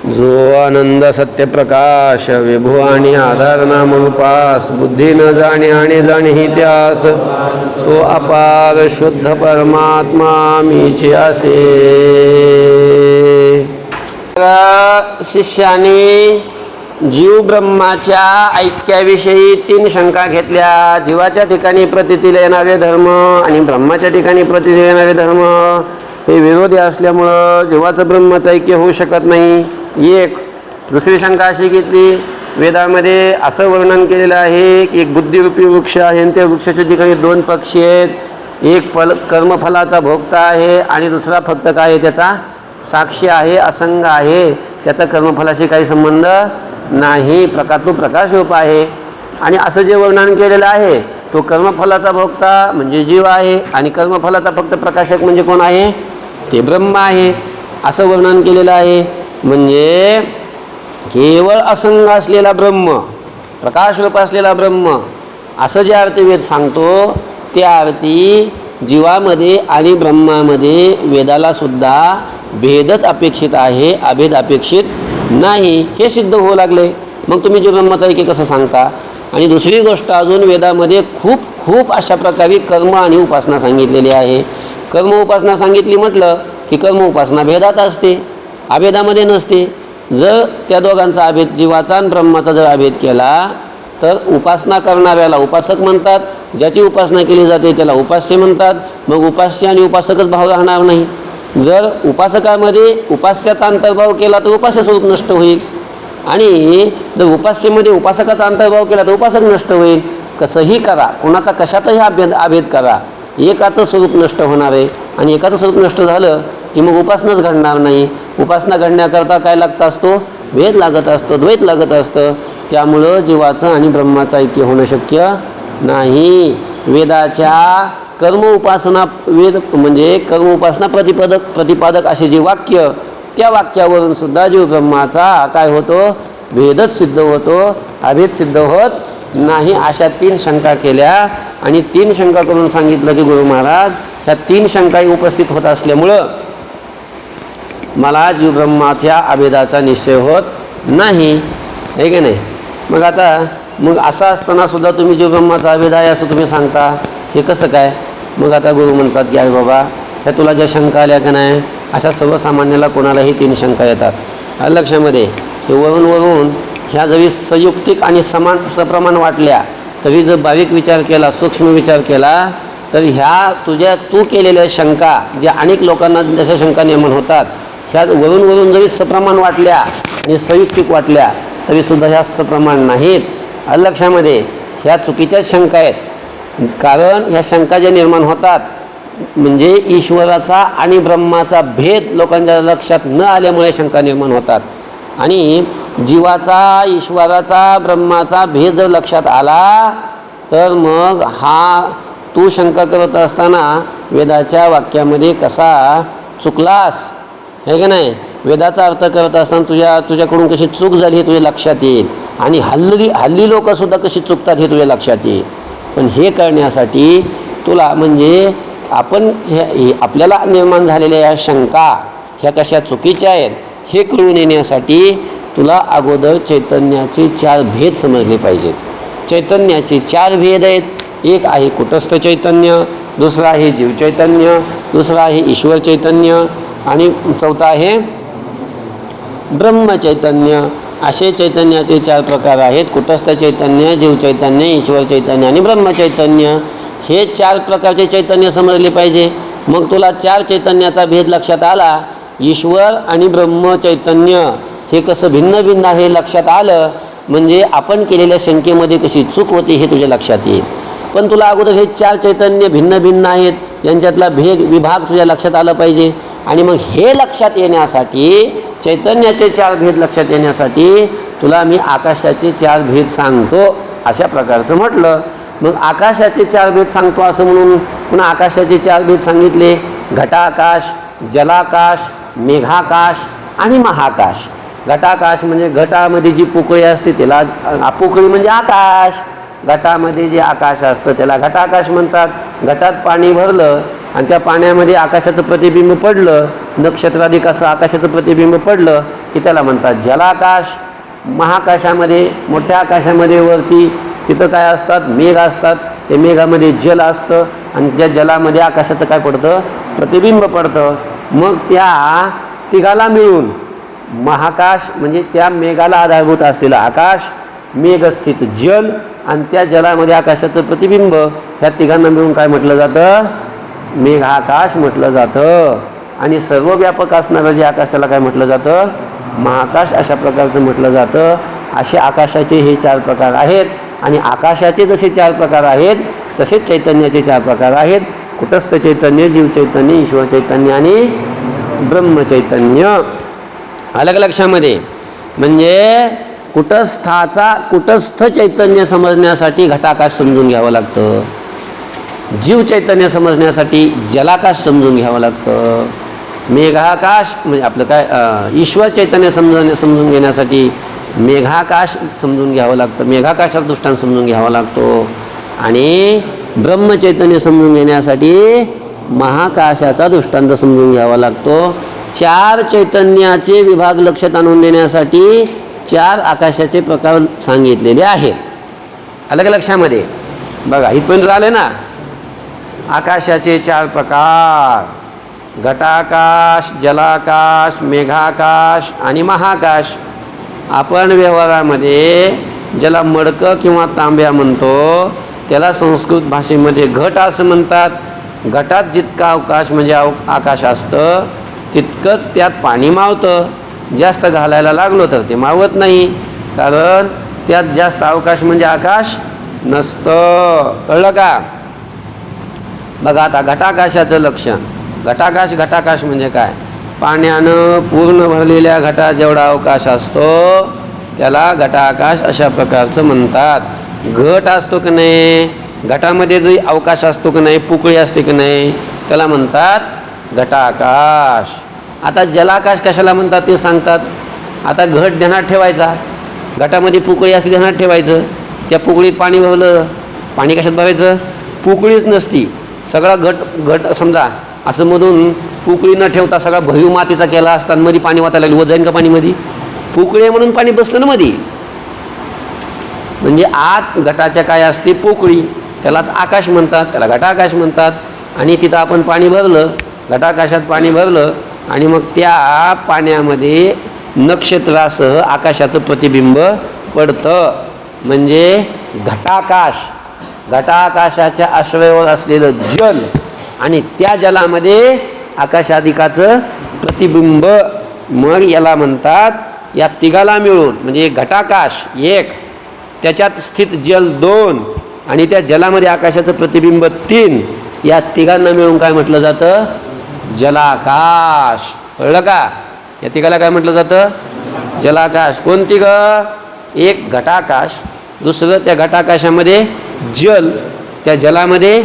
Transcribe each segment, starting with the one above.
जो आनंद सत्यप्रकाश विभू आणि आधार नाम उपास बुद्धी न जाणे आणि जाणे ही त्यास तो अपार शुद्ध परमात्मा मीचे असे. शिष्याने जीव ब्रह्माच्या ऐक्याविषयी 3 शंका घेतल्या. जीवाच्या ठिकाणी प्रतीतील येणारे धर्म आणि ब्रह्माच्या ठिकाणी प्रतीतील येणारे धर्म हे विरोधी असल्यामुळं जीवाचं ब्रह्माचं ऐक्य होऊ शकत नाही. एक. दुसरी शंका अशी घेतली, वेदामध्ये असं वर्णन केलेलं आहे की एक बुद्धिरूपी वृक्ष आहे आणि त्या वृक्षाच्या ठिकाणी 2 पक्षी आहेत. एक कर्मफलाचा भोगता आहे आणि दुसरा फक्त काय आहे, त्याचा साक्षी आहे, असंग आहे, त्याचा कर्मफलाशी काही संबंध नाही, तो प्रकाश रूप आहे. आणि असं जे वर्णन केलेलं आहे तो कर्मफलाचा भोगता म्हणजे जीव आहे आणि कर्मफलाचा फक्त प्रकाशक म्हणजे कोण आहे, ते ब्रह्म आहे, असं वर्णन केलेलं आहे. म्हणजे केवळ असंग असलेला ब्रह्म, प्रकाशरूप असलेला ब्रह्म, असं जे अर्थी वेद सांगतो त्या अर्थी जीवामध्ये आणि ब्रह्मामध्ये वेदाला सुद्धा भेदच अपेक्षित आहे, अभेद अपेक्षित नाही, हे सिद्ध होऊ लागले. मग तुम्ही जे ब्रह्माचं ऐक्य कसं सांगता? आणि दुसरी गोष्ट अजून वेदामध्ये खूप अशा प्रकारे कर्म आणि उपासना सांगितलेली आहे. कर्म उपासना सांगितली म्हटलं की कर्म उपासना भेदात असते, अभेदामध्ये नसते. जर त्या दोघांचा अभेद, जीवाचा आणि ब्रह्माचा जर अभेद केला तर उपासना करणाऱ्याला उपासक म्हणतात, ज्याची उपासना केली जाते त्याला उपास्य म्हणतात. मग उपास्य आणि उपासकच भाव राहणार नाही. जर उपासकामध्ये उपास्याचा अंतर्भाव केला तर उपास्य स्वरूप नष्ट होईल आणि जर उपास्यमध्ये उपासकाचा अंतर्भाव केला तर उपासक नष्ट होईल. कसंही करा, कोणाचा कशातही अभेद करा, एकाचं स्वरूप नष्ट होणार आहे आणि एकाचं स्वरूप नष्ट झालं की मग उपासनाच घडणार नाही. उपासना घडण्याकरता काय लागत असतो? भेद लागत असतो, द्वैत लागत असतं. त्यामुळं जीवाचं आणि ब्रह्माचं ऐक्य होणं शक्य नाही. वेदाच्या कर्म उपासना, वेद म्हणजे कर्म उपासना प्रतिपादक असे जे वाक्य, त्या वाक्यावरून सुद्धा जीव ब्रह्माचा काय होतो? भेदच सिद्ध होतो, अभेद सिद्ध होत नाही. अशा 3 शंका केल्या आणि 3 शंका करून सांगितलं की गुरु महाराज ह्या 3 शंकाही उपस्थित होत असल्यामुळं मला जीव ब्रह्माच्या अभेदाचा निश्चय होत नाही, हे की नाही. मग असं असताना सुद्धा तुम्ही जीव ब्रह्माचा अभेद आहे असं तुम्ही सांगता, हे कसं काय? मग आता गुरु म्हणतात की अरे बाबा, ह्या तुला ज्या शंका आल्या का नाही, अशा सर्वसामान्याला कोणालाही 3 शंका येतात. लक्षामध्ये हे वरून ह्या जरी संयुक्तिक आणि सप्रमाण वाटल्या तरी जर बारीक विचार केला, सूक्ष्म विचार केला तर ह्या तू केलेल्या शंका ज्या अनेक लोकांना जशा शंका निर्माण होतात, ह्या वरून जरी सप्रमाण वाटल्या आणि संयुक्तिक वाटल्या तरीसुद्धा ह्या सप्रमाण नाहीत. लक्षामध्ये ह्या चुकीच्याच शंका आहेत. कारण ह्या शंका ज्या निर्माण होतात म्हणजे ईश्वराचा आणि ब्रह्माचा भेद लोकांच्या लक्षात न आल्यामुळे शंका निर्माण होतात. आणि जीवाचा, ईश्वराचा, ब्रह्माचा भेद जर लक्षात आला तर मग तू शंका करत असताना वेदाच्या वाक्यामध्ये कसा चुकलास, हे की नाही. वेदाचा अर्थ करत असताना तुझ्याकडून कशी चूक झाली हे तुझ्या लक्षात येईल आणि हल्ली लोकंसुद्धा कशी चुकतात हे तुझ्या लक्षात येईल. पण हे करण्यासाठी तुला म्हणजे आपल्याला निर्माण झालेल्या या शंका ह्या कशा चुकीच्या आहेत हे कळून येण्यासाठी तुला अगोदर चैतन्याचे 4 भेद समजले पाहिजेत. चैतन्याचे 4 भेद आहेत. एक आहे कुटस्थ चैतन्य, दुसरा आहे जीव चैतन्य, दुसरा आहे ईश्वर चैतन्य आणि चौथा आहे ब्रह्मचैतन्य. असे चैतन्याचे 4 प्रकार आहेत. कुटस्थ चैतन्य, जीव चैतन्य, ईश्वर चैतन्य आणि ब्रह्मचैतन्य. हे 4 प्रकारचे चैतन्य समजले पाहिजे. मग तुला 4 चैतन्याचा भेद लक्षात आला. ईश्वर आणि ब्रह्मचैतन्य हे कसं भिन्न भिन्न आहे लक्षात आलं म्हणजे आपण केलेल्या शंकेमध्ये कशी चूक होती हे तुझ्या लक्षात येईल. पण तुला अगोदर हे 4 चैतन्य भिन्न भिन्न आहेत यांच्यातला विभाग तुझ्या लक्षात आला पाहिजे. आणि मग हे लक्षात येण्यासाठी, चैतन्याचे 4 भेद लक्षात येण्यासाठी तुला मी आकाशाचे 4 भेद सांगतो अशा प्रकारचं म्हटलं. मग आकाशाचे 4 भेद सांगतो असं म्हणून पुन्हा आकाशाचे 4 भेद सांगितले. घटाकाश, जलाकाश, मेघाकाश आणि महाकाश. घटाकाश म्हणजे घटामध्ये जी पोकळी असते त्याला, पोकळी म्हणजे आकाश. घटामध्ये जे आकाश असतं त्याला घटाकाश म्हणतात. घटात पाणी भरलं आणि त्या पाण्यामध्ये आकाशाचं प्रतिबिंब पडलं, नक्षत्रादी कसं आकाशाचं प्रतिबिंब पडलं की त्याला म्हणतात जलाकाश. महाकाशामध्ये, मोठ्या आकाशामध्ये वरती तिथं काय असतात, मेघ असतात. ते मेघामध्ये जल असतं आणि त्या जलामध्ये आकाशाचं काय पडतं, प्रतिबिंब पडतं. मग त्या तिघाला मिळून महाकाश म्हणजे त्या मेघाला आधारभूत असलेलं आकाश, मेघस्थित जल आणि त्या जलामध्ये आकाशाचं प्रतिबिंब, ह्या तिघांना मिळून काय म्हटलं जातं, मेघाकाश म्हटलं जातं. आणि सर्वव्यापक असणारं जे आकाश त्याला काय म्हटलं जातं, महाकाश अशा प्रकारचं म्हटलं जातं. असे आकाशाचे हे 4 प्रकार आहेत. आणि आकाशाचे जसे 4 प्रकार आहेत तसेच चैतन्याचे 4 प्रकार आहेत. कुटस्थ चैतन्य, जीव चैतन्य, ईश्वर चैतन्य आणि ब्रह्मचैतन्य. अलग लक्षामध्ये म्हणजे कुटस्थ चैतन्य समजण्यासाठी घटाकाश समजून घ्यावं लागतं, जीव चैतन्य समजण्यासाठी जलाकाश समजून घ्यावं लागतं, मेघाकाश म्हणजे आपलं काय ईश्वर चैतन्य समजून घेण्यासाठी मेघाकाश समजून घ्यावं लागतं, मेघाकाशाचा दृष्टांत समजून घ्यावा लागतो. आणि ब्रह्मचैतन्य समजून घेण्यासाठी महाकाशाचा दृष्टांत समजून घ्यावा लागतो. 4 चैतन्याचे विभाग लक्षात आणून देण्यासाठी 4 आकाशाचे प्रकार सांगितलेले आहेत. अलग लक्षामध्ये बघा, इथपर्यंत झाले ना. आकाशाचे 4 प्रकार, घटाकाश, जलाकाश, मेघाकाश आणि महाकाश. आपण व्यवहारामध्ये ज्याला मडकं किंवा तांब्या म्हणतो त्याला संस्कृत भाषेमध्ये घट असं म्हणतात. घटात जितका अवकाश म्हणजे आकाश असतं तितकंच त्यात पाणी मावतं. जास्त घालायला लागलो तर ते मावत नाही, कारण त्यात जास्त अवकाश म्हणजे आकाश नसतं. कळलं का? बघा आता घटाकाशाचं लक्षण. घटाकाश म्हणजे काय, पाण्यानं पूर्ण भरलेल्या घटात जेवढा अवकाश असतो त्याला घटाकाश अशा प्रकारचं म्हणतात. घट असतो की नाही, घटामध्ये जो अवकाश असतो की नाही, पोकळी असते की नाही, त्याला म्हणतात घटाकाश. आता जलाकाश कशाला म्हणतात ते सांगतात. आता घट ध्यानात ठेवायचा, घटामध्ये पोकळी असते ध्यानात ठेवायचं. त्या पोकळीत पाणी भरलं, पाणी कशात भरायचं, पोकळीच नसती, सगळा घट समजा असं मधून पोकळी न ठेवता सगळा भरीव मातीचा केला असता, मध्ये पाणी वाचायला लागलं, वर जाईन का पाणी मध्ये, पोकळी म्हणून पाणी बसलं ना मध्ये. म्हणजे आत घटाच्या काय असते, पोकळी, त्यालाच आकाश म्हणतात, त्याला घटाकाश म्हणतात. आणि तिथं आपण पाणी भरलं, घटाकाशात पाणी भरलं आणि मग त्या पाण्यामध्ये नक्षत्रासह आकाशाचं प्रतिबिंब पडतं म्हणजे घटाकाश. घटाकाशाच्या आश्रयावर असलेलं जल आणि त्या जलामध्ये आकाशादिकाचं प्रतिबिंब, मग याला म्हणतात. या तिघाला मिळून म्हणजे घटाकाश 1, त्याच्यात स्थित जल 2 आणि त्या जलामध्ये आकाशाचं प्रतिबिंब 3, या तिघांना मिळून काय म्हटलं जातं, जलाकाश. कळलं का? या तिघाला काय म्हटलं जातं, जलाकाश. कोण तिघं, एक घटाकाश, दुसरं त्या घटाकाशामध्ये जल, त्या जलामध्ये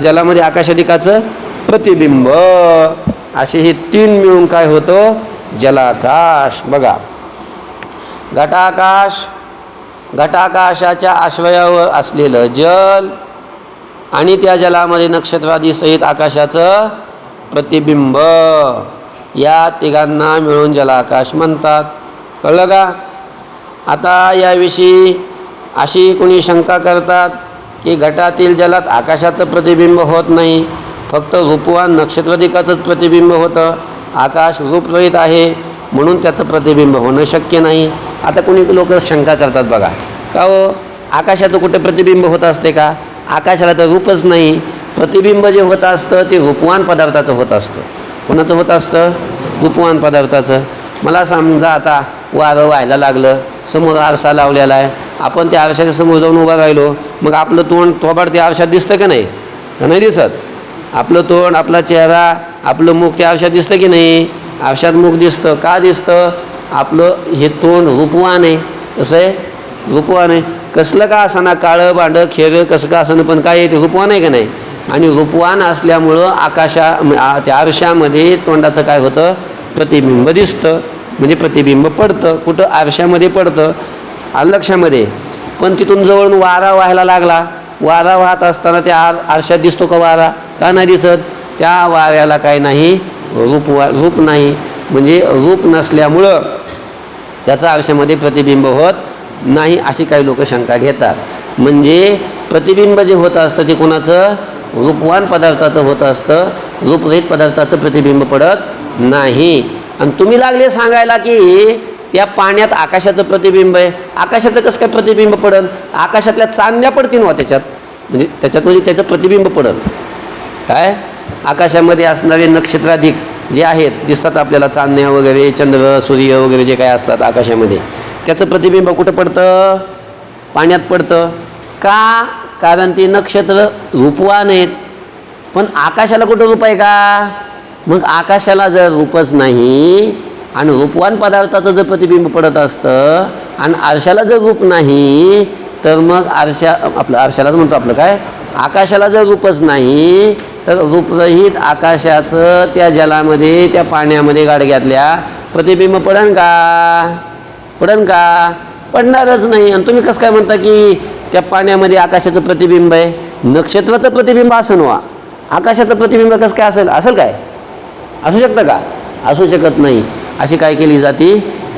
जलामध्ये आकाशादिकाचं प्रतिबिंब, असे हे 3 मिळून काय होतो, जलाकाश. बघा, घटाकाशाच्या आश्रयावर असलेलं जल आणि त्या जलामध्ये नक्षत्रादी सहित आकाशाचं प्रतिबिंब, या तिघांना मिळून जलाकाश म्हणतात. कळलं का? आता याविषयी अशी कोणी शंका करतात की घटातील जलात आकाशाचं प्रतिबिंब होत नाही, फक्त रूपवान नक्षत्रादिकाचंच प्रतिबिंब होतं, आकाश रूपरहित आहे म्हणून त्याचं प्रतिबिंब होणं शक्य नाही. आता कोणी लोक शंका करतात बघा, का हो आकाशाचं कुठे प्रतिबिंब होत असते का, आकाशाला तर रूपच नाही, प्रतिबिंब जे होत असतं ते रूपवान पदार्थाचं होत असतं. कोणाचं होत असतं, रूपवान पदार्थाचं. मला समजा आता वारं व्हायला लागलं, समोर आरसा लावलेला आहे, आपण त्या आरशाच्या समोर जाऊन उभा राहिलो, मग आपलं तोंड थोबाड त्या आरशात दिसतं का नाही, नाही दिसत. आपलं तोंड, आपला चेहरा, आपलं मुख त्या आरशात दिसतं की नाही, आरशात मुख दिसतं. का दिसतं, आपलं हे तोंड रूपवान आहे. कसं आहे, रूपवान आहे. कसलं का असना, काळं भांडं खेरं कसं का असणं, पण काय आहे ते रूपवान आहे का नाही. आणि रूपवान असल्यामुळं त्या आरशामध्ये तोंडाचं काय होतं, प्रतिबिंब दिसतं, म्हणजे प्रतिबिंब पडतं. कुठं, आरशामध्ये पडतं. आलं लक्षामध्ये. पण तिथून जवळून वारा व्हायला लागला, वारा वाहत असताना त्या आरशात दिसतो का वारा, का नाही दिसत? त्या वाऱ्याला काय नाही, रूप नाही. म्हणजे रूप नसल्यामुळं त्याचा आरशामध्ये प्रतिबिंब होत नाही, अशी काही लोक शंका घेतात. म्हणजे प्रतिबिंब जे होत असतं ते कोणाचं? रूपवान पदार्थाचं होत असतं, रूपरहित पदार्थाचं प्रतिबिंब पडत नाही. आणि तुम्ही लागले सांगायला की त्या पाण्यात आकाशाचं प्रतिबिंब आहे. आकाशाचं कसं काय प्रतिबिंब पडल? आकाशातल्या चांदण्या पडतील वा त्याच्यात, म्हणजे त्याचं प्रतिबिंब पडल. काय? आकाशामध्ये असणारे नक्षत्राधिक जे आहेत दिसतात आपल्याला, चांदण्या वगैरे, चंद्र, सूर्य वगैरे जे काय असतात आकाशामध्ये, त्याचं प्रतिबिंब कुठं पडतं? पाण्यात पडतं. का? कारण ते नक्षत्र रूपवान आहेत. पण आकाशाला कुठं रूप आहे का? मग आकाशाला जर रूपच नाही आणि रूपवान पदार्थाचं जर प्रतिबिंब पडत असतं आणि आरशाला जर रूप नाही, तर मग आरशालाच म्हणतो आपलं काय, आकाशाला जर रूपच नाही, तर रूपरहित आकाशाचं त्या जलामध्ये, त्या पाण्यामध्ये गाडग्यातल्या प्रतिबिंब पडन का? पडणारच नाही. आणि तुम्ही कसं काय म्हणता की त्या पाण्यामध्ये आकाशाचं प्रतिबिंब आहे? नक्षत्राचं प्रतिबिंब असेल वा, आकाशाचं प्रतिबिंब कसं काय असेल काय? असू शकतं का? असू शकत नाही. अशी काय केली जाते?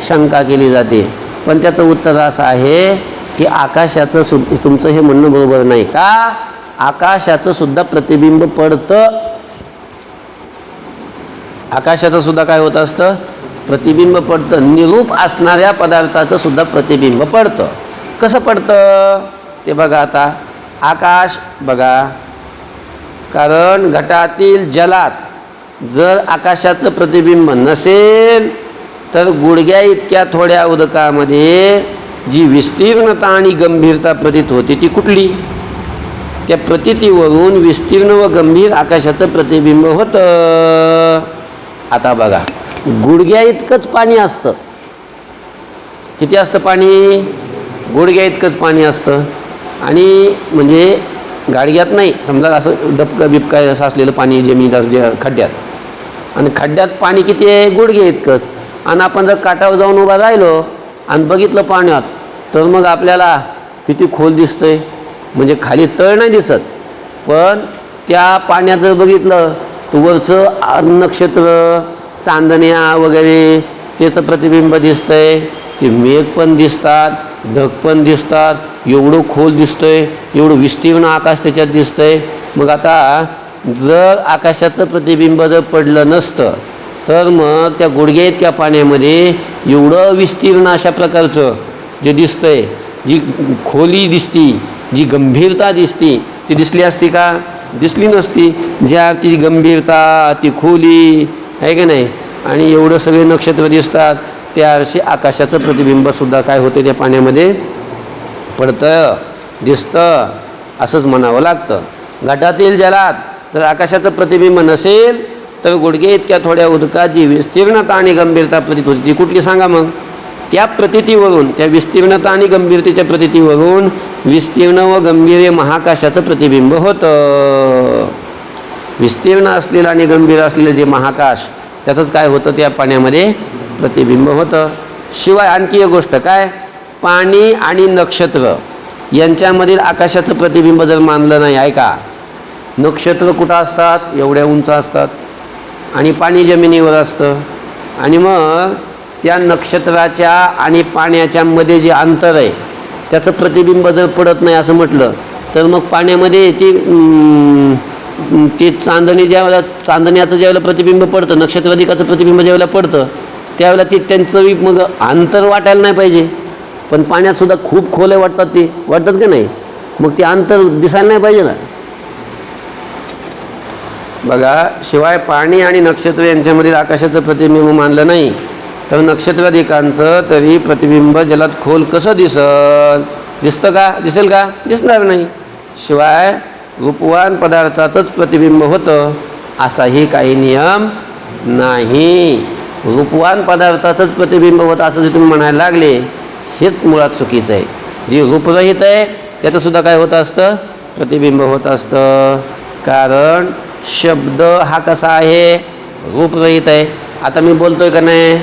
शंका केली जाते. पण त्याचं उत्तर असं आहे की आकाशाचं तुमचं हे म्हणणं बरोबर नाही. का? आकाशाचं सुद्धा प्रतिबिंब पडतं. आकाशाचं सुद्धा काय होत असतं? प्रतिबिंब पडतं. निरूप असणाऱ्या पदार्थाचं सुद्धा प्रतिबिंब पडतं. कसं पडतं ते बघा. आता आकाश बघा, कारण घटातील जलात जर आकाशाचं प्रतिबिंब नसेल, तर गुडघ्या इतक्या थोड्या उदकामध्ये जी विस्तीर्णता आणि गंभीरता प्रतीत होती ती कुठली? त्या प्रतीतीवरून विस्तीर्ण व गंभीर आकाशाचं प्रतिबिंब होतं. आता बघा, गुडघ्या इतकंच पाणी असतं. किती असतं पाणी? गुडघ्या इतकंच पाणी असतं. आणि म्हणजे गाडग्यात नाही, समजा असं डबकं बिबका असं असलेलं पाणी जमिनीत खड्ड्यात, आणि खड्ड्यात पाणी किती आहे? गुडघे इतकंच. आणि आपण जर काठावर जाऊन उभा राहिलो आणि बघितलं पाण्यात, तर मग आपल्याला किती खोल दिसतंय. म्हणजे खाली तळ नाही दिसत, पण त्या पाण्यात जर बघितलं तर वरचं नक्षत्र, चांदण्या वगैरे त्याचं प्रतिबिंब दिसतंय. ते मेघ पण दिसतात, ढग पण दिसतात. एवढं खोल दिसतंय, एवढं विस्तीर्ण आकाश त्याच्यात दिसतंय. मग आता जर आकाशाचं प्रतिबिंब जर पडलं नसतं, तर मग त्या गुडघ्या इतक्या पाण्यामध्ये एवढं विस्तीर्ण अशा प्रकारचं जे दिसतंय, जी खोली दिसती, जी गंभीरता दिसती, ती दिसली असती का? दिसली नसती. ज्या ती गंभीरता, ती खोली आहे की नाही, आणि एवढं सगळे नक्षत्र दिसतात, त्या अर्थी आकाशाचं प्रतिबिंबसुद्धा काय होते? त्या पाण्यामध्ये पडतं, दिसतं, असंच म्हणावं लागतं. घटातील जलात जर आकाशाचं प्रतिबिंब नसेल, तर गुडघे इतक्या थोड्या उदकात जी विस्तीर्णता आणि गंभीरता प्रतीत होती ती कुठली सांगा? मग त्या प्रतीतीवरून, त्या विस्तीर्णता आणि गंभीरतेच्या प्रतीतीवरून विस्तीर्ण व गंभीर महाकाशाचं प्रतिबिंब होतं. विस्तीर्ण असलेलं आणि गंभीर असलेलं जे महाकाश, त्याचंच काय होतं? त्या पाण्यामध्ये प्रतिबिंब होतं. शिवाय आणखी एक गोष्ट काय? पाणी आणि नक्षत्र यांच्यामधील आकाशाचं प्रतिबिंब जर मानलं नाही, ऐका, नक्षत्र कुठं असतात? एवढ्या उंच असतात, आणि पाणी जमिनीवर असतं. आणि मग त्या नक्षत्राच्या आणि पाण्याच्या मध्ये जे अंतर आहे त्याचं प्रतिबिंब जर पडत नाही असं म्हटलं, तर मग पाण्यामध्ये ते चांदण्याचं ज्यावेळेला प्रतिबिंब पडतं, नक्षत्राधिकाचं प्रतिबिंब ज्यावेळेला पडतं, त्यावेळेला ते त्यांचं मग अंतर वाटायला नाही पाहिजे. पण पाण्यात सुद्धा खूप खोले वाटतात की नाही? मग ते अंतर दिसायला नाही पाहिजे ना. बघा, शिवाय पाणी आणि नक्षत्र यांच्यामधील आकाशाचं प्रतिबिंब मानलं नाही, तर नक्षत्राधिकांचं तरी प्रतिबिंब जलात खोल कसं दिसतं का? दिसेल का? दिसणार नाही. शिवाय रूपवान पदार्थातच प्रतिबिंब होतं असाही काही नियम नाही. रूपवान पदार्थाचंच प्रतिबिंब होतं असं जे तुम्ही म्हणायला लागले, हेच मुळात चुकीचं आहे. जे रूपरहित आहे त्याचंसुद्धा काय होत असतं? प्रतिबिंब होत असतं. कारण शब्द हा कसा आहे? रूपरहित आहे. आता मी बोलतोय का नाही?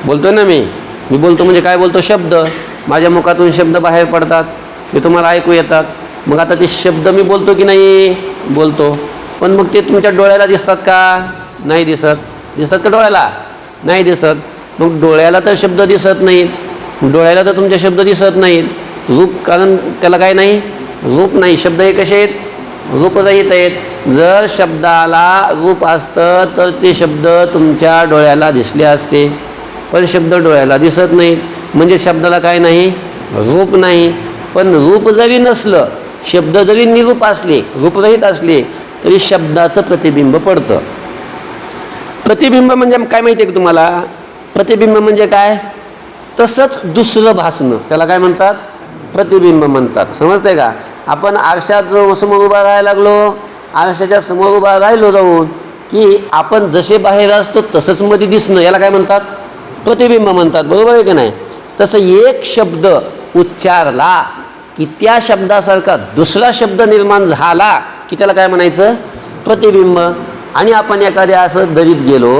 बोलतोय ना. मी बोलतो म्हणजे काय बोलतो? शब्द. माझ्या मुखातून शब्द बाहेर पडतात, ते तुम्हाला ऐकू येतात. मग आता ते शब्द मी बोलतो की नाही? बोलतो. पण मग ते तुमच्या डोळ्याला दिसतात का? नाही दिसत. दिसतात का डोळ्याला? नाही दिसत. मग डोळ्याला तर शब्द दिसत नाहीत, डोळ्याला तर तुमचे शब्द दिसत नाहीत, रूप, कारण त्याला काय नाही, रूप नाही. शब्द हे कसे आहेत? रूपरहित आहेत. जर शब्दाला रूप असतं तर ते शब्द तुमच्या डोळ्याला दिसले असते, पण शब्द डोळ्याला दिसत नाहीत, म्हणजे शब्दाला काय नाही, रूप नाही. पण रूप जरी नसलं, शब्द जरी निरूप असले, रूपरहित असले, तरी शब्दाचं प्रतिबिंब पडतं. प्रतिबिंब म्हणजे काय माहिती आहे का तुम्हाला? प्रतिबिंब म्हणजे काय? तसंच दुसरं भासणं, त्याला काय म्हणतात? प्रतिबिंब म्हणतात. समजतंय का? आपण आरशात समोर उभा राहायला लागलो, आरशाच्या समोर उभा राहिलो जाऊन की आपण जसे बाहेर असतो तसंच मध्ये दिसणं, याला काय म्हणतात? प्रतिबिंब म्हणतात. बरोबर आहे की नाही? तसं एक शब्द उच्चारला की त्या शब्दासारखा दुसरा शब्द निर्माण झाला की त्याला काय म्हणायचं? प्रतिबिंब. आणि आपण एखाद्या असं दरीत गेलो,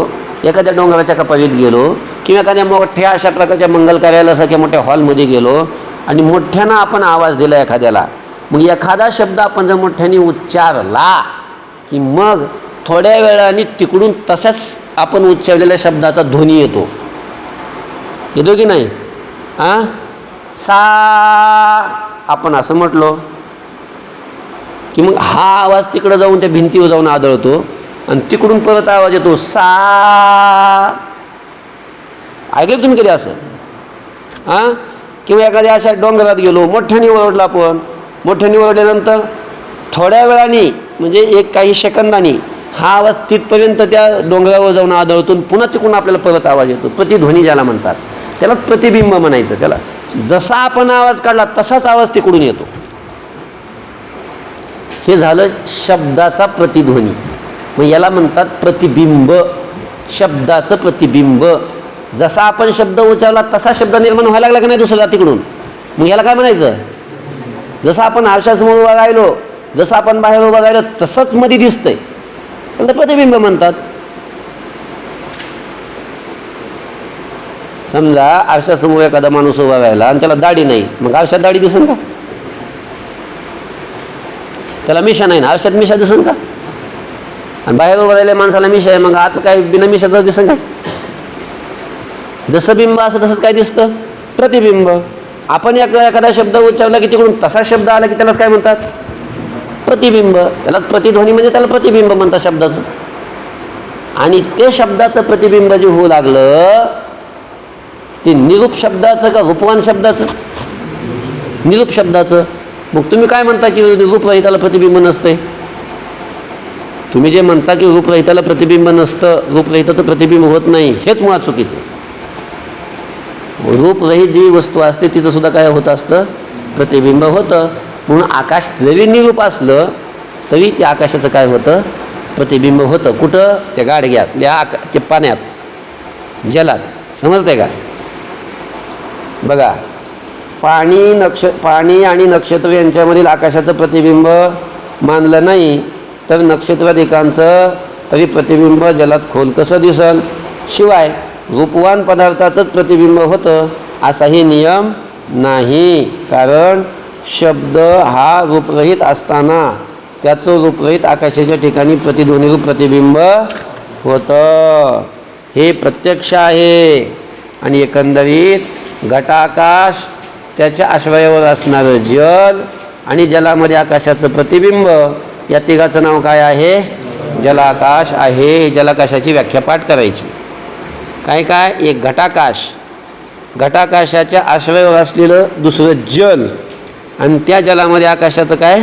एखाद्या डोंगराच्या कपारीत गेलो, किंवा एखाद्या मोठ्या अशा प्रकारच्या मंगल कार्यालयासारख्या मोठ्या हॉलमध्ये गेलो आणि मोठ्यानं आपण आवाज दिला एखाद्याला, मग एखादा शब्द आपण जर मोठ्याने उच्चारला की मग थोड्या वेळाने तिकडून तशाच आपण उच्चारलेल्या शब्दाचा ध्वनी येतो. येतो की नाही? सा आपण असं म्हटलो की मग हा आवाज तिकडं जाऊन त्या भिंतीवर जाऊन आदळतो आणि तिकडून परत आवाज येतो सा. ऐकलं तुम्ही कधी असं? किंवा एखाद्या अशा डोंगरात गेलो, मोठ्याने ओरडला, आपण मोठ्याने ओरडल्यानंतर थोड्या वेळाने म्हणजे एक काही सेकंदांनी हा आवाज तिथपर्यंत त्या डोंगरावर जाऊन आदळतो, पुन्हा तिकडून आपल्याला परत आवाज येतो. प्रतिध्वनी ज्याला म्हणतात, त्याला प्रतिबिंब म्हणायचं. त्याला जसा आपण आवाज काढला तसाच आवाज तिकडून येतो. हे झालं शब्दाचा प्रतिध्वनी. मग याला म्हणतात प्रतिबिंब. शब्दाचं प्रतिबिंब. जसा आपण शब्द उच्चारला तसा शब्द निर्माण व्हायला लागला की नाही दुसरा तिकडून, मग याला काय म्हणायचं? जसं आपण आरशासमोर उभा राहिलो, जसं आपण बाहेर उभा राहिलो तसंच मध्ये दिसतंय, त्याला प्रतिबिंब म्हणतात. समजा आरशासमोर एखादा माणूस उभा राहिला आणि त्याला दाढी नाही, मग आरशात दाढी दिसेल का? त्याला मिशा नाही ना, आरशात मिशा दिसेल का? आणि बाहेर उभा राहिल्या माणसाला मिशा आहे, मग आत काय बिना मिशाचं दिसेल का? जसं बिंब असं तसंच काय दिसतं? प्रतिबिंब. आपण एखादा शब्द उच्चारला की तिकडून तसा शब्द आला की त्यालाच काय म्हणतात? प्रतिबिंब. त्याला प्रतिध्वनी म्हणजे त्याला प्रतिबिंब म्हणतात शब्दाचं. आणि ते शब्दाचं प्रतिबिंब जे होऊ लागलं ते निरूप शब्दाचं का रूपवान शब्दाचं? निरूप शब्दाचं. मग तुम्ही काय म्हणता की रूपरहिताला प्रतिबिंब नसतंय? तुम्ही जे म्हणता की रूपरहिताला प्रतिबिंब नसतं, रूपरहिताचं प्रतिबिंब होत नाही, हेच मुळात चुकीचं. रूपरहित जी वस्तू असते तिचं सुद्धा काय होत असतं? प्रतिबिंब होतं. म्हणून आकाश जरी निरूप असलं तरी त्या आकाशाचं काय होतं? प्रतिबिंब होतं. कुठं? त्या गाडग्यात, ते पाण्यात, जलात. समजते का? बघा, पाणी आणि नक्षत्र यांच्यामधील आकाशाचं प्रतिबिंब मानलं नाही तर नक्षत्राधिकांचं तरी प्रतिबिंब जलात खोल कसं दिसल? शिवाय रूपवान पदार्थाचंच प्रतिबिंब होतं असाही नियम नाही. कारण शब्द हा रूपरहित असताना त्याचं रूपरहित आकाशाच्या ठिकाणी प्रतिध्वनीरूप प्रतिबिंब होतं. हे प्रत्यक्ष आहे. आणि एकंदरीत घटाकाश, त्याच्या आश्रयावर असणारं जल आणि जलामध्ये आकाशाचं प्रतिबिंब, या तिघाचं नाव काय आहे? जलाकाश आहे. जलाकाशाची व्याख्या पाठ करायची. काय काय? एक घटाकाश, घटाकाशाच्या आश्रयावर असलेलं दुसरं जल, आणि त्या जलामध्ये आकाशाचं काय?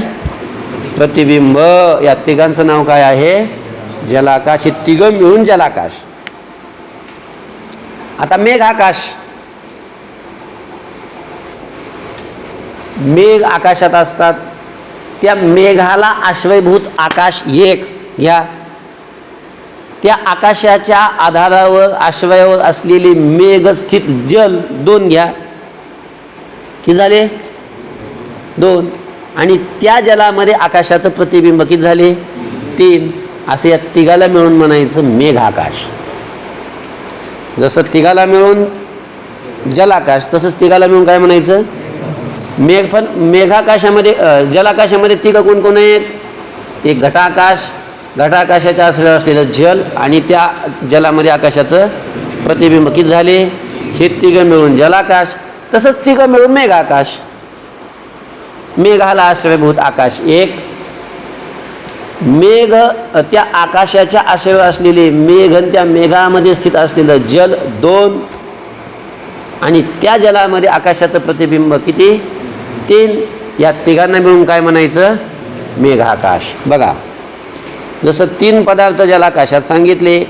प्रतिबिंब. या तिघांचं नाव काय आहे? जलाकाश. हे तिघं मिळून जलाकाश. आता मेघ आकाश. मेघ आकाशात असतात, त्या मेघाला आश्रयभूत आकाश एक घ्या. त्या आकाशाच्या आधारावर आश्रयावर असलेले मेघस्थित जल दोन घ्या. किती झाले? दोन. आणि त्या जलामध्ये आकाशाचं प्रतिबिंब किती झाले? तीन. असं या तिघाला मिळून म्हणायचं मेघ आकाश. जसं तिघाला मिळून जलाकाश तसंच तिघाला मिळून काय म्हणायचं? मेघ. पण मेघाकाशामध्ये जलाकाशामध्ये तिघं कोण कोण आहेत? एक घटाकाश, घटाकाशाच्या आश्रयावर असलेलं जल आणि त्या जलामध्ये आकाशाचं प्रतिबिंब किती झाले? हे तिघं मिळून जलाकाश. तसंच तिघं मिळून मेघाकाश. मेघाला आश्रयभूत आकाश एक, मेघ त्या आकाशाच्या आश्रयावर असलेले मेघ आणि त्या मेघामध्ये स्थित असलेलं जल दोन, आणि त्या जलामध्ये आकाशाचं प्रतिबिंब किती? तीन. या तिघांना मिळून काय म्हणायचं? मेघाकाश. बघा, जसं तीन पदार्थ जलाकाशात सांगितले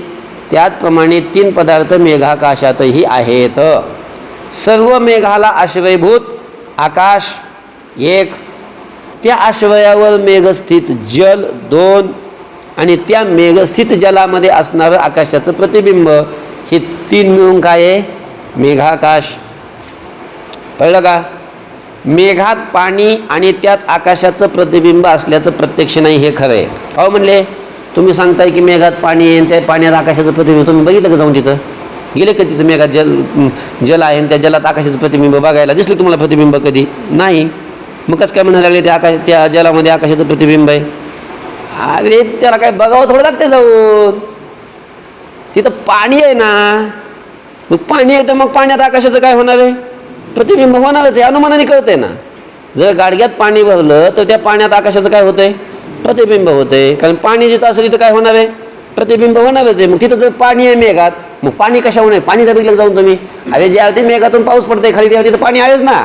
त्याचप्रमाणे तीन पदार्थ मेघाकाशातही आहेत. सर्व मेघाला आश्रयभूत आकाश एक, त्या आश्रयावर मेघस्थित जल दोन, आणि त्या मेघस्थित जलामध्ये असणारं आकाशाचं प्रतिबिंब हे तीन मिळून काय आहे? मेघाकाश. कळलं का? मेघात पाणी आणि त्यात आकाशाचं प्रतिबिंब असल्याचं प्रत्यक्ष नाही हे खरं आहे. अहो म्हणले तुम्ही सांगताय की मेघात पाणी आहे, त्या पाण्यात आकाशाचं प्रतिबिंब. तुम्ही बघितलं का जाऊन तिथं? गेले का तिथं? मेघात जल आहे आणि त्या जलात आकाशाचं प्रतिबिंब बघायला दिसलं तुम्हाला प्रतिबिंब? कधी नाही. मग कसं काय म्हणायला लागले त्या जलामध्ये आकाशाचं प्रतिबिंब आहे? अरे त्याला काय बघावं थोडं लागतं जाऊन. तिथं पाणी आहे ना, मग पाणी आहे तर मग पाण्यात आकाशाचं काय होणार आहे? प्रतिबिंब होणारच आहे. अनुमानाने कळतंय ना. जर गाडग्यात पाणी भरलं तर त्या पाण्यात आकाशाचं काय होतंय? प्रतिबिंब होतंय. कारण पाणी जिथं असेल तिथं काय होणार आहे? प्रतिबिंब होणारच आहे. मग तिथं जर पाणी आहे मेघात, मग पाणी कशा होणार? पाणी जर बघितलं जाऊन तुम्ही, अरे ज्या ते मेघातून पाऊस पडतंय खाली तेव्हा तिथं पाणी आहेच ना.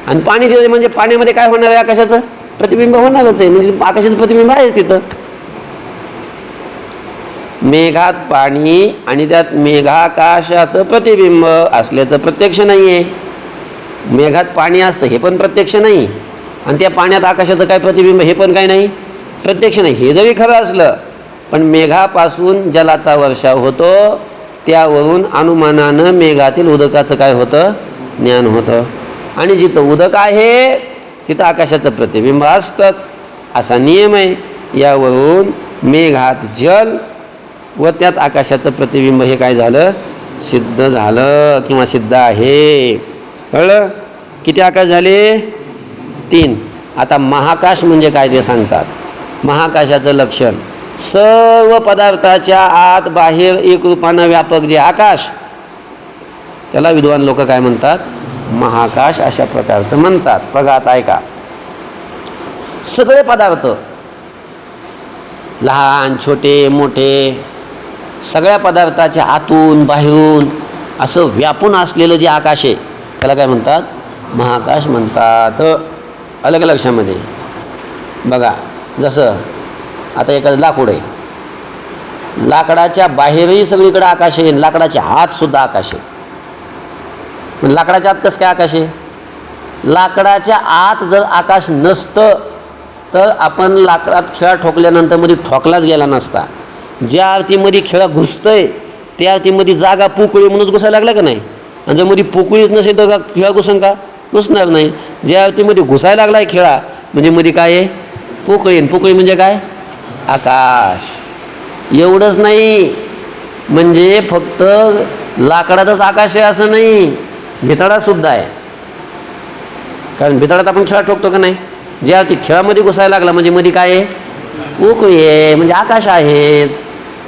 आणि पाणी तिथं म्हणजे पाण्यामध्ये काय होणार आहे? आकाशाचं प्रतिबिंब होणारच आहे. म्हणजे आकाशाचं प्रतिबिंब आहेच तिथं. मेघात पाणी आणि त्यात मेघाकाशाचं प्रतिबिंब असल्याचं प्रत्यक्ष नाही आहे. मेघात पाणी असतं हे पण प्रत्यक्ष नाही, आणि त्या पाण्यात आकाशाचं काय प्रतिबिंब हे पण काय नाही, प्रत्यक्ष नाही. हे जरी खरं असलं पण मेघापासून जलाचा वर्षाव होतो, त्यावरून अनुमानानं मेघातील उदकाचं काय होतं? ज्ञान होतं. आणि जिथं उदक आहे तिथं आकाशाचं प्रतिबिंब असतंच असा नियम आहे. यावरून मेघात जल व त्यात आकाशाचं प्रतिबिंब हे काय झालं? सिद्ध झालं किंवा सिद्ध आहे. कळलं? किती आकाश झाले? तीन. आता महाकाश म्हणजे काय ते सांगतात. महाकाशाचं लक्षण सर्व पदार्थाच्या आत बाहेर एक रूपानं व्यापक जे आकाश, त्याला विद्वान लोक काय म्हणतात? महाकाश अशा प्रकारचं म्हणतात. बघा आता ऐका, सगळे पदार्थ लहान छोटे मोठे सगळ्या पदार्थाच्या आतून बाहेरून असं व्यापून असलेलं जे आकाश आहे त्याला काय म्हणतात? महाकाश म्हणतात. अलग लक्षामध्ये बघा, जसं आता एखादं लाकूड आहे, लाकडाच्या बाहेरही सगळीकडे आकाश आहे, लाकडाच्या आत सुद्धा आकाश आहे. पण लाकडाच्या आत कसं काय आकाश आहे? लाकडाच्या आत जर आकाश नसतं तर आपण लाकडात खिळा ठोकल्यानंतर मध्ये ठोकलाच गेला नसता. ज्या आरतीमध्ये खिळा घुसतोय त्या आरतीमध्ये जागा पोकळी म्हणून घुसायला लागला का नाही? आणि जर मध्ये पोकळीच नसेल तर खिळा घुसन का? घुसणार नाही. ज्या आरतीमध्ये घुसायला लागलाय खिळा म्हणजे मध्ये काय आहे? पोकळी. पोकळी म्हणजे काय? आकाश. एवढंच नाही, म्हणजे फक्त लाकडातच आकाश आहे असं नाही, भितळात सुद्धा आहे. कारण भितळात आपण खिळा ठोकतो का नाही? ज्या ती खेळामध्ये घुसायला लागला म्हणजे मध्ये काय आहे? पोकळी आहे, म्हणजे आकाश आहेच.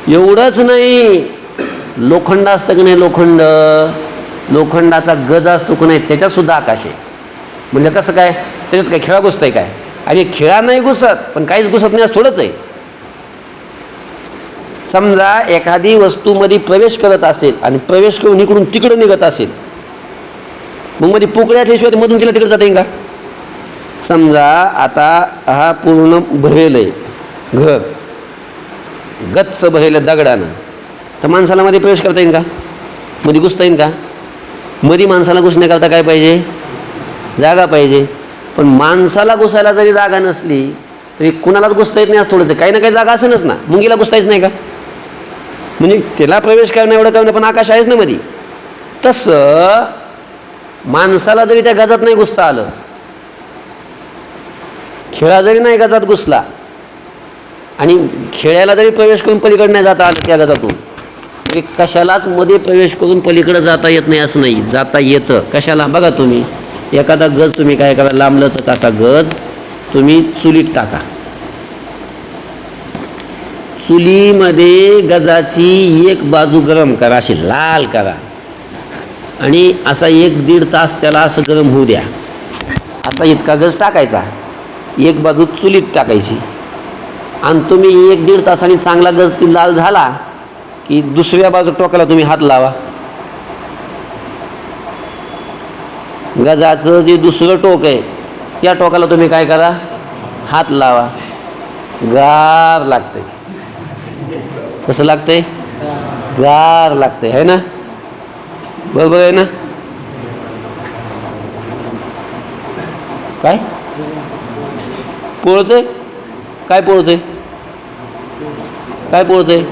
एवढंच नाही, लोखंड असतं की नाही, लोखंडाचा गज असतो की नाही, त्याच्यात सुद्धा आकाश आहे. म्हणजे कसं काय? त्याच्यात काय खेळा घुसतंय काय? आणि खेळा नाही घुसत, पण काहीच घुसत नाही असं थोडंच आहे. समजा एखादी वस्तूमध्ये प्रवेश करत असेल आणि प्रवेश करून इकडून तिकडं निघत असेल, मग मध्ये पोकळी असल्याशिवाय मधून तिला तिकडे जाता येईल का? समजा आता हा पूर्ण भरेल आहे घर, गच्च भरेल दगडानं, तर माणसाला मध्ये प्रवेश करता येईल का? मध्ये घुसता येईल का? मध्ये माणसाला घुसण्याकरता काय पाहिजे? जागा पाहिजे. पण माणसाला घुसायला जरी जागा नसली तरी कुणालाच घुसता येत नाही असं थोडंच. काही ना काही जागा असेलच ना. मुंगीला घुसता येत नाही का? म्हणजे त्याला प्रवेश करणं एवढं करणं, पण आकाश आहेच ना मध्ये. तसं माणसाला जरी त्या गजात नाही घुसता आलं, खेळा जरी नाही गजात घुसला आणि खेळायला जरी प्रवेश करून पलीकडे नाही जाता आलं त्या गजातून, तरी कशालाच मध्ये प्रवेश करून पलीकडे जाता येत नाही असं नाही. जाता येतं. कशाला? बघा तुम्ही एखादा गज तुम्ही काय करा, लांबलंच असा गज तुम्ही चुलीत टाका, चुलीमध्ये गजाची एक बाजू गरम करा, अशी लाल करा, आणि असा 1-1.5 तास त्याला असं गरम होऊ द्या. असा इतका गज टाकायचा, एक बाजू चुलीत टाकायची, आणि तुम्ही 1-1.5 तासांनी चांगला गज ती लाल झाला की दुसऱ्या बाजू टोकाला तुम्ही हात लावा. गजाचं जे दुसरं टोक आहे त्या टोकाला तुम्ही काय करा, हात लावा. गार लागतंय. कसं लागतंय? गार लागतंय, है ना? बरोबर आहे ना? काय पोळतंय? काय पोळतंय? काय पोळतंय?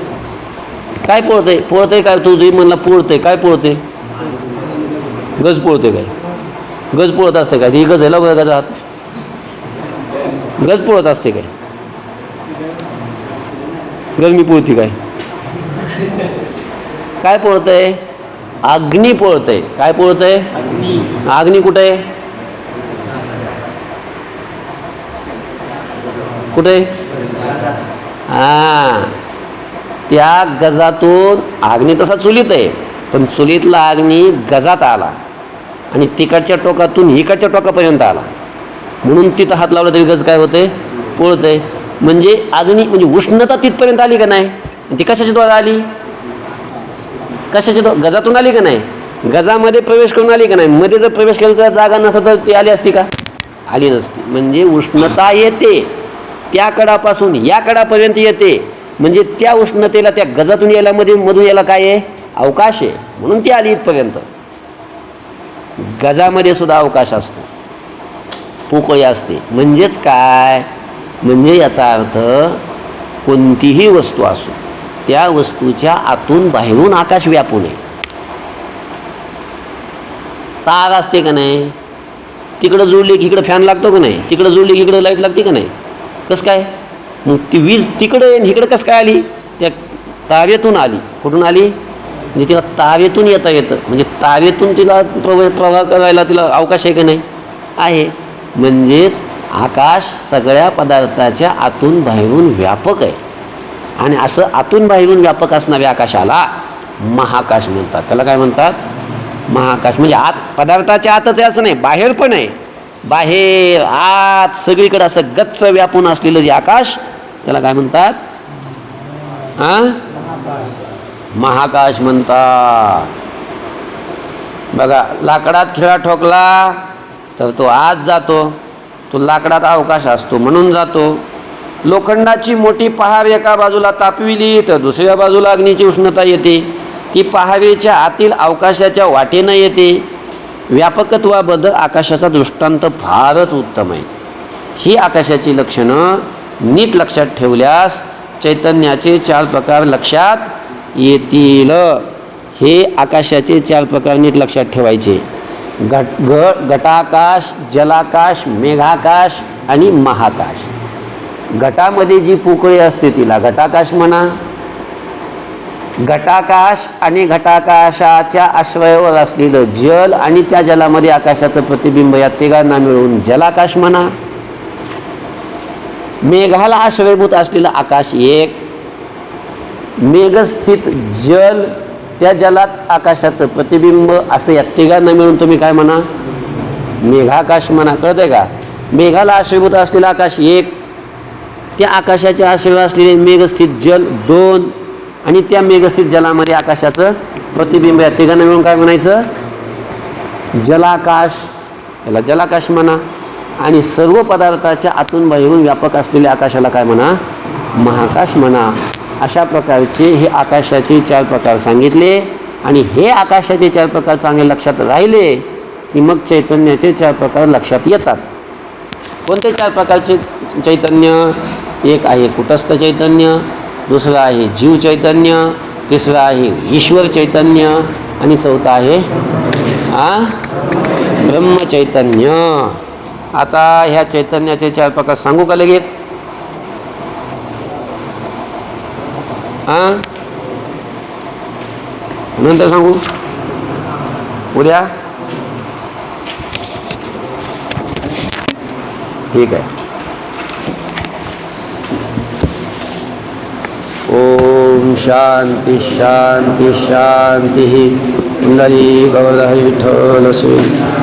काय पोळतंय? पोळतंय काय? तू जे म्हणला पोळतंय, काय पोळतंय? गज पोळतंय काय? गज पोळत असते काय? ती गज आहे बघा, गज हात गज पोळत असते काय? गज मी पोळती काय? काय पोळतंय? अग्नी पोळतंय. काय पोळतंय? अग्नी कुठे आहे? कुठे? हा, त्या गजातून अग्नी तसा चुलीत आहे, पण चुलीतला अग्नी गजात आला आणि तिकडच्या टोकातून इकडच्या टोकापर्यंत आला, म्हणून तिथं हात लावला तरी गज काय होते? पोळतंय. म्हणजे अग्नी म्हणजे उष्णता तिथपर्यंत आली का नाही? ती कशाच्या द्वारा आली? कशाच्या गजातून आली का नाही? गजामध्ये प्रवेश करून आली का नाही? मध्ये जर प्रवेश केला तर जागा नसता तर ती आली असती का? आली नसती. म्हणजे उष्णता येते त्या कडापासून या कडापर्यंत येते, म्हणजे त्या उष्णतेला त्या गजातून यायला मधून यायला काय आहे? अवकाश आहे, म्हणून ती आली इथपर्यंत. गजामध्ये सुद्धा अवकाश असतो, पोकळी असते. म्हणजेच काय? म्हणजे याचा अर्थ कोणतीही वस्तू असो त्या वस्तूच्या आतून बाहेरून आकाश व्यापून आहे. तार असते का नाही? तिकडं जोडली की इकडं फॅन लागतो का नाही? तिकडं जोडली की इकडं लाईट लागते का नाही? कसं काय? मग ती वीज तिकडे इकडं कसं काय आली? त्या तारेतून आली. कुठून आली? म्हणजे तिला तारेतून येता येतं, म्हणजे तारेतून तिला प्रवाह करायला तिला अवकाश आहे का नाही? आहे. म्हणजेच आकाश सगळ्या पदार्थाच्या आतून बाहेरून व्यापक आहे, आणि असं आतून बाहेरून व्यापक असणाऱ्या आकाशाला महाकाश म्हणतात. त्याला काय म्हणतात? महाकाश. म्हणजे आत पदार्थाच्या आतच आहे असं नाही, बाहेर पण आहे. बाहेर आत सगळीकडे असं गच्च व्यापून असलेलं जे आकाश त्याला काय म्हणतात? महाकाश म्हणतात. बघा, लाकडात खिळा ठोकला तर तो आत जातो, तो लाकडात अवकाश असतो म्हणून जातो. लोखंडाची मोठी पहार एका बाजूला तापविली तर दुसऱ्या बाजूला अग्नीची उष्णता येते, ती पहारेच्या आतील अवकाशाच्या वाटेनं येते. व्यापकत्वाबद्दल आकाशाचा दृष्टांत फारच उत्तम आहे. ही आकाशाची लक्षणं नीट लक्षात ठेवल्यास चैतन्याचे 4 प्रकार लक्षात येतील. हे आकाशाचे 4 प्रकार नीट लक्षात ठेवायचे: घटाकाश, जलाकाश, मेघाकाश आणि महाकाश. घटामध्ये जी पोकळी असते तिला घटाकाश म्हणा. घटाकाश आणि घटाकाशाच्या आश्रयावर असलेलं जल आणि त्या जलामध्ये आकाशाचं प्रतिबिंब या तिघांना मिळून जलाकाश म्हणा. मेघाला आश्रयभूत असलेलं आकाश एक, मेघस्थित जल, त्या जलात आकाशाचं प्रतिबिंब, असं या तिघांना मिळून तुम्ही काय म्हणा? मेघाकाश म्हणा. कळतंय का? मेघाला आश्रयभूत असलेलं आकाश एक, त्या आकाशाच्या आश्रयावर असलेले मेघस्थित जल दोन, आणि त्या मेघस्थित जलामध्ये आकाशाचं प्रतिबिंब, या तिघांना मिळून काय म्हणायचं? जलाकाश. त्याला जलाकाश म्हणा. आणि सर्व पदार्थाच्या आतून बाहेरून व्यापक असलेल्या आकाशाला काय म्हणा? महाकाश म्हणा. अशा प्रकारचे हे आकाशाचे 4 प्रकार सांगितले, आणि हे आकाशाचे 4 प्रकार चांगले लक्षात राहिले की मग चैतन्याचे 4 प्रकार लक्षात येतात. कोणते 4 प्रकारचे चैतन्य? एक आहे कुटस्थ चैतन्य, दुसरं आहे जीव चैतन्य, तिसरं आहे ईश्वर चैतन्य, आणि चौथं आहे ब्रह्मचैतन्य. आता ह्या चैतन्याचे 4 प्रकार सांगू का लगेच? नंतर सांगू? उद्या? ठीक आहे. शांती शांती शांती. पुंडलिक वरद हरी विठ्ठल श्री